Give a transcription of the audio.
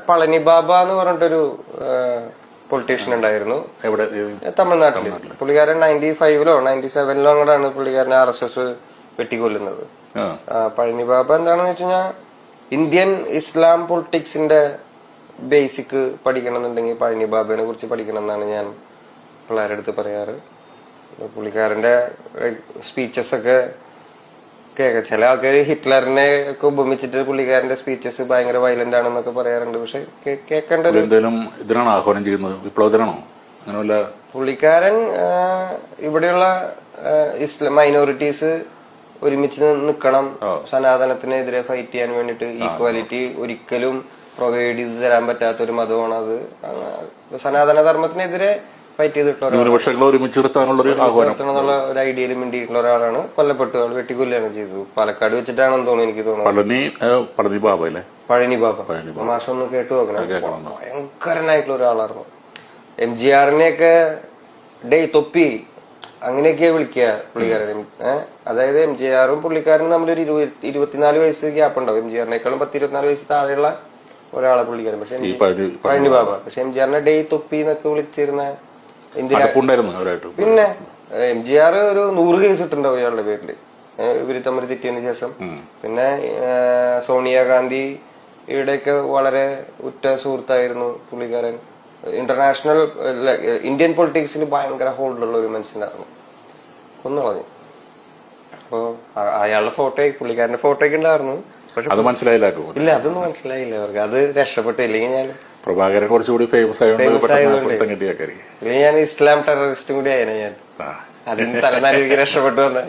പളനി ബാബ എന്ന് പറഞ്ഞിട്ടൊരു പൊളിറ്റീഷ്യൻ ഉണ്ടായിരുന്നു എവിടെ? തമിഴ്നാട്ടില്. പുള്ളിക്കാരൻ 95-ലോ 97-ലോ അങ്ങോട്ടാണ് പുള്ളിക്കാരനെ RSS വെട്ടിക്കൊല്ലുന്നത്. പഴനി ബാബ എന്താണെന്ന് വെച്ച് കഴിഞ്ഞാൽ ഇന്ത്യൻ ഇസ്ലാം പൊളിറ്റിക്സിന്റെ ബേസിക് പഠിക്കണം എന്നുണ്ടെങ്കിൽ പഴനി ബാബയെ കുറിച്ച് പഠിക്കണം എന്നാണ് ഞാൻ പിള്ളേരുടെ അടുത്ത് പറയാറ്. പുള്ളിക്കാരന്റെ സ്പീച്ചസ് ഒക്കെ കേൾക്കാം. ചില ആൾക്കാർ ഹിറ്റ്ലറിനെ ഒക്കെ ഉപമിച്ചിട്ട് പുള്ളിക്കാരന്റെ സ്പീച്ചസ് ഭയങ്കര വയലന്റ് ആണെന്നൊക്കെ പറയാറുണ്ട്. പക്ഷെ കേൾക്കേണ്ട ഇതിനാണ് ആഹ്വാനം ചെയ്യുന്നത്, വിപ്ലവത്തിനാണോ? അങ്ങനെയല്ല, പുള്ളിക്കാരൻ ഇവിടെയുള്ള മൈനോറിറ്റീസ് ഒരുമിച്ച് നിൽക്കണം, സനാതനത്തിനെതിരെ ഫൈറ്റ് ചെയ്യാൻ വേണ്ടിട്ട്. ഈക്വാലിറ്റി ഒരിക്കലും പ്രൊവൈഡ് ചെയ്ത് തരാൻ പറ്റാത്ത ഒരു മതമാണ് അത്. സനാതന ധർമ്മത്തിനെതിരെ ഫൈറ്റ് ചെയ്തിട്ടുള്ള ഒരു ഐഡിയയിൽ മിണ്ടിയിട്ടുള്ള ഒരാളാണ്. കൊല്ലപ്പെട്ടു, ആൾ വെട്ടിക്കൊല്ലാണ് ചെയ്തത്. പാലക്കാട് വെച്ചിട്ടാണെന്ന് തോന്നുന്നു, എനിക്ക് തോന്നുന്നു. പഴനി ബാബ മാഷം ഒന്ന് കേട്ടു നോക്കണം. ഭയങ്കരനായിട്ടുള്ള ഒരാളായിരുന്നു. MGRനെയൊക്കെ തൊപ്പി അങ്ങനെയൊക്കെയാ വിളിക്കുക പുള്ളിക്കാരൻ. അതായത് MGRും പുള്ളിക്കാരനും തമ്മിലൊരു 24 വയസ്സ് ഗ്യാപ്പ് ഉണ്ടാവും. MGRനേക്കാളും 10-24 വയസ്സ് താഴെയുള്ള ഒരാളെ പുള്ളിക്കാരൻ. പക്ഷെ പഴനി ബാബ. പക്ഷെ MGRനെ തൊപ്പി എന്നൊക്കെ വിളിച്ചിരുന്ന പിന്നെ MGR ഒരു 100 കേസ് ഇട്ടുണ്ടാവും ഇയാളുടെ പേരില്, ഇവര് തമ്മിൽ തെറ്റിയതിനു ശേഷം. പിന്നെ സോണിയാഗാന്ധി ഇവിടെയൊക്കെ വളരെ ഉറ്റ സുഹൃത്തായിരുന്നു പുള്ളിക്കാരൻ. ഇന്റർനാഷണൽ ഇന്ത്യൻ പൊളിറ്റിക്സിൽ ഭയങ്കര ഹോൾഡുള്ള ഒരു മനുഷ്യനായിരുന്നു. കൊന്നുകളഞ്ഞു. അപ്പൊ അയാളുടെ ഫോട്ടോ, പുള്ളിക്കാരന്റെ ഫോട്ടോ ഒക്കെ ഉണ്ടായിരുന്നു. പക്ഷെ അത് മനസ്സിലായില്ല. ഇല്ല, അതൊന്നും മനസ്സിലായില്ല അവർക്ക്. അത് രക്ഷപ്പെട്ടു. ഇല്ലെങ്കിൽ ഞാൻ പ്രഭാകരൻ കുറച്ചുകൂടി ഫേമസ് ആയതുകൊണ്ട് ഇല്ലെങ്കിൽ ഞാൻ ഇസ്ലാം ടെററിസ്റ്റും കൂടി ആയിരുന്നു. ഞാൻ അതിന് തലനാരിക്ക് രക്ഷപ്പെട്ടു വന്ന